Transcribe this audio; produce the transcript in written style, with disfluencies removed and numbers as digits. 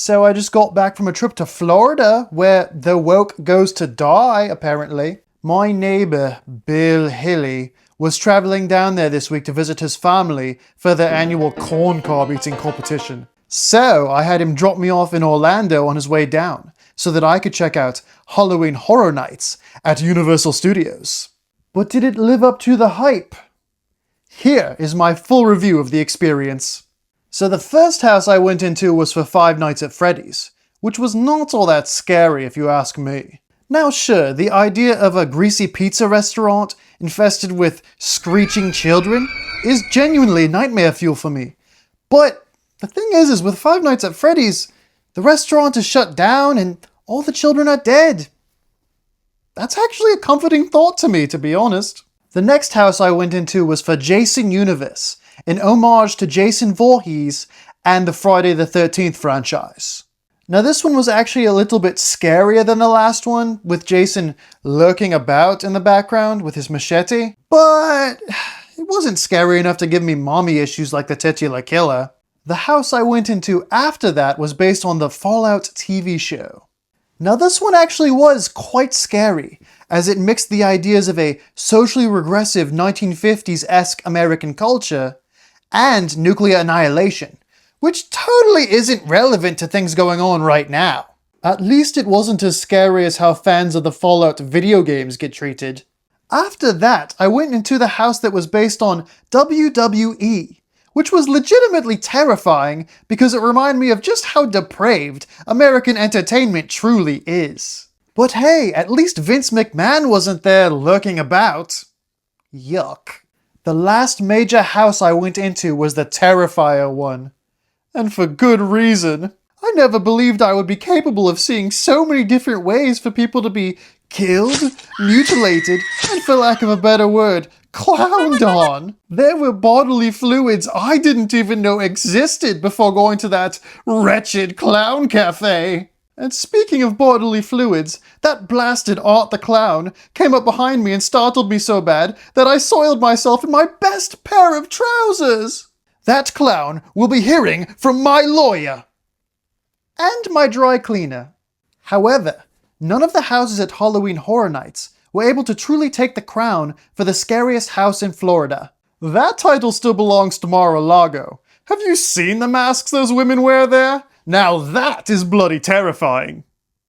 So I just got back from a trip to Florida, where the woke goes to die, apparently. My neighbor, Bill Hilly, was traveling down there this week to visit his family for their annual corn cob eating competition. So I had him drop me off in Orlando on his way down, so that I could check out Halloween Horror Nights at Universal Studios. But did it live up to the hype? Here is my full review of the experience. So the first house I went into was for Five Nights at Freddy's, which was not all that scary if you ask me. Now sure, the idea of a greasy pizza restaurant infested with screeching children is genuinely nightmare fuel for me. But the thing is with Five Nights at Freddy's, the restaurant is shut down and all the children are dead. That's actually a comforting thought to me, to be honest. The next house I went into was for Jason Universe, an homage to Jason Voorhees and the Friday the 13th franchise. Now this one was actually a little bit scarier than the last one, with Jason lurking about in the background with his machete, but it wasn't scary enough to give me mommy issues like the titular killer. The house I went into after that was based on the Fallout TV show. Now this one actually was quite scary, as it mixed the ideas of a socially regressive 1950s-esque American culture and nuclear annihilation, which totally isn't relevant to things going on right now. At least it wasn't as scary as how fans of the Fallout video games get treated. After that, I went into the house that was based on WWE, which was legitimately terrifying because it reminded me of just how depraved American entertainment truly is. But hey, at least Vince McMahon wasn't there lurking about. Yuck. The last major house I went into was the Terrifier one. And for good reason. I never believed I would be capable of seeing so many different ways for people to be killed, mutilated, and for lack of a better word, clowned on. There were bodily fluids I didn't even know existed before going to that wretched clown cafe. And speaking of bodily fluids, that blasted Art the Clown came up behind me and startled me so bad that I soiled myself in my best pair of trousers. That clown will be hearing from my lawyer. And my dry cleaner. However, none of the houses at Halloween Horror Nights were able to truly take the crown for the scariest house in Florida. That title still belongs to Mar-a-Lago. Have you seen the masks those women wear there? Now that is bloody terrifying.